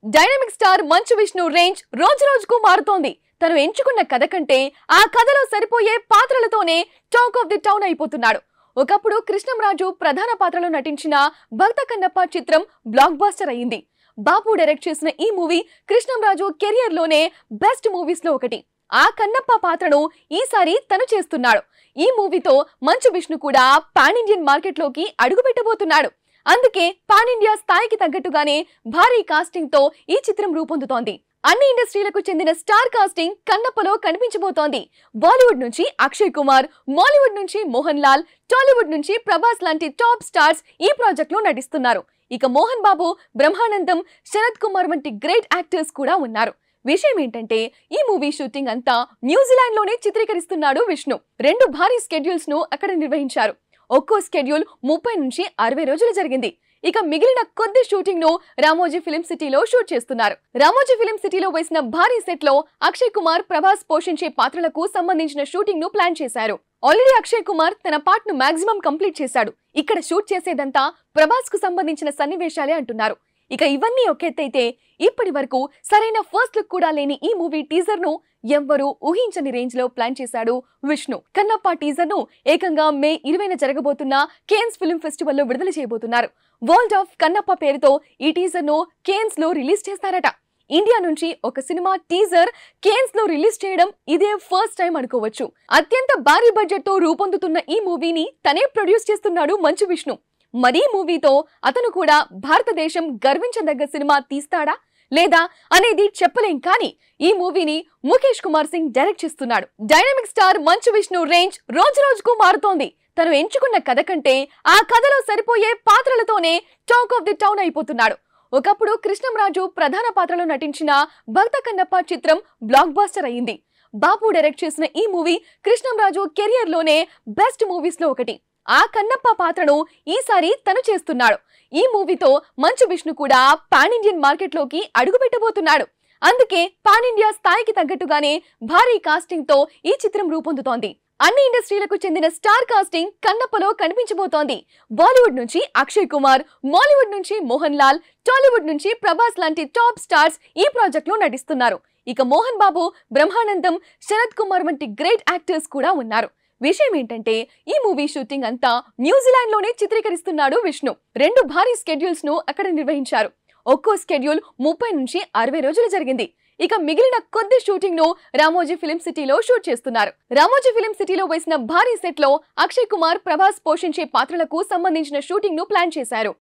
Dynamic star Manchu Vishnu range రోజు రోజుకు మారుతోంది. తను ఎంచుకున్న కథ కంటే ఆ కథలో సరిపోయే పాత్రలతోనే టాక్ ఆఫ్ ది టౌన్ అయిపోతున్నాడు. ఒకప్పుడు కృష్ణంరాజు ప్రధాన పాత్రలో నటించిన భక్త కన్నప్ప చిత్రం బ్లాక్ బస్టర్ అయింది. బాపు డైరెక్ట్ చేసిన ఈ మూవీ కృష్ణంరాజు కెరియర్ లోనే బెస్ట్ మూవీస్ లో ఒకటి. ఆ కన్నప్ప పాత్రను ఈసారి తను చేస్తున్నాడు. ఈ మూవీతో మంచు విష్ణు కూడా పాన్ ఇండియన్ మార్కెట్ లోకి అడుగు పెట్టబోతున్నాడు. అందుకే పాన్ ఇండియా స్థాయికి తగ్గట్టుగానే భారీ కాస్టింగ్ తో ఈ చిత్రం రూపొందుతోంది. అన్ని ఇండస్ట్రీలకు చెందిన స్టార్ కాస్టింగ్ కన్నప్పలో కనిపించబోతోంది. బాలీవుడ్ నుంచి అక్షయ్ కుమార్, మాలీవుడ్ నుంచి మోహన్ లాల్, టాలీవుడ్ నుంచి ప్రభాస్ లాంటి టాప్ స్టార్స్ ఈ ప్రాజెక్ట్ లో నటిస్తున్నారు. ఇక మోహన్ బాబు, బ్రహ్మానందం, శరత్ కుమార్ వంటి గ్రేట్ యాక్టర్స్ కూడా ఉన్నారు. విషయం ఏంటంటే ఈ మూవీ షూటింగ్ అంతా న్యూజిలాండ్ లోనే చిత్రీకరిస్తున్నాడు విష్ణు. 2 భారీ స్కెడ్యూల్స్ ను అక్కడ నిర్వహించారు. ఒక్కో స్కెడ్యూల్ 30 నుంచి 60 రోజులు జరిగింది. ఇక మిగిలిన కొద్ది షూటింగ్ ను రామోజీ ఫిలిం సిటీలో షూట్ చేస్తున్నారు. రామోజీ ఫిలిం సిటీలో వేసిన భారీ సెట్ లో అక్షయ్ కుమార్, ప్రభాస్ పోషించే పాత్రలకు సంబంధించిన షూటింగ్ ను ప్లాన్ చేశారు. ఆల్రెడీ అక్షయ్ కుమార్ తన పార్ట్ ను మాక్సిమం కంప్లీట్ చేశాడు. ఇక్కడ షూట్ చేసేదంతా ప్రభాస్ కు సంబంధించిన సన్నివేశాలే అంటున్నారు. ఇక ఇవన్నీ ఒకెత్తైతే ఇప్పటి వరకు సరైన ఫస్ట్ లుక్ కూడా లేని ఈ మూవీ టీజర్ ను ఎవ్వరూ ఊహించని రేంజ్ లో ప్లాన్ చేశాడు విష్ణు. కన్నప్ప టీజర్ ను ఏకంగా మే 20న జరగబోతున్న కేన్స్ ఫిల్మ్ ఫెస్టివల్ లో విడుదల చేయబోతున్నారు. వరల్డ్ ఆఫ్ కన్నప్ప పేరుతో ఈ టీజర్ ను కేన్స్ లో రిలీజ్ చేస్తారట. ఇండియా నుంచి ఒక సినిమా టీజర్ కేన్స్ లో రిలీజ్ చేయడం ఇదే ఫస్ట్ టైం అనుకోవచ్చు. అత్యంత భారీ బడ్జెట్ తో రూపొందుతున్న ఈ మూవీని తనే ప్రొడ్యూస్ చేస్తున్నాడు మంచు విష్ణు. మరీ మూవీతో అతను కూడా భారతదేశం గర్వించదగ్గ సినిమా తీస్తాడా లేదా అనేది చెప్పలేం. కానీ ఈ మూవీని ముఖేష్ కుమార్ సింగ్ డైరెక్ట్ చేస్తున్నాడు. Dynamic star Manchu Vishnu range రోజు రోజుకు మారుతోంది. తను ఎంచుకున్న కథ కంటే ఆ కథలో సరిపోయే పాత్రలతోనే టాక్ ఆఫ్ ది టౌన్ అయిపోతున్నాడు. ఒకప్పుడు కృష్ణంరాజు ప్రధాన పాత్రలో నటించిన భక్త కన్నప్ప చిత్రం బ్లాక్ బస్టర్ అయింది. బాపు డైరెక్ట్ చేసిన ఈ మూవీ కృష్ణంరాజు కెరియర్ లోనే బెస్ట్ మూవీస్ లో ఒకటి. ఆ కన్నప్ప పాత్రను ఈసారి తను చేస్తున్నాడు. ఈ మూవీతో మంచు విష్ణు కూడా పాన్ ఇండియన్ మార్కెట్ లోకి అడుగు పెట్టబోతున్నాడు. అందుకే పాన్ ఇండియా స్థాయికి తగ్గట్టుగానే భారీ కాస్టింగ్ తో ఈ చిత్రం రూపొందుతోంది. అన్ని ఇండస్ట్రీలకు చెందిన స్టార్ కాస్టింగ్ కన్నప్పలో కనిపించబోతోంది. బాలీవుడ్ నుంచి అక్షయ్ కుమార్, మాలీవుడ్ నుంచి మోహన్ లాల్, టాలీవుడ్ నుంచి ప్రభాస్ లాంటి టాప్ స్టార్స్ ఈ ప్రాజెక్ట్ లో నటిస్తున్నారు. ఇక మోహన్ బాబు, బ్రహ్మానందం, శరత్ కుమార్ వంటి గ్రేట్ యాక్టర్స్ కూడా ఉన్నారు. విషయం ఏంటంటే ఈ మూవీ షూటింగ్ అంతా న్యూజిలాండ్ లోనే చిత్రీకరిస్తున్నాడు విష్ణు. 2 భారీ స్కెడ్యూల్స్ ను అక్కడ నిర్వహించారు. ఒక్కో స్కెడ్యూల్ 30 నుంచి 60 రోజులు జరిగింది. ఇక మిగిలిన కొద్ది షూటింగ్ ను రామోజీ ఫిలిం సిటీలో షూట్ చేస్తున్నారు. రామోజీ ఫిలిం సిటీలో వేసిన భారీ సెట్ లో అక్షయ్ కుమార్, ప్రభాస్ పోషించే పాత్రలకు సంబంధించిన షూటింగ్ ను ప్లాన్ చేశారు.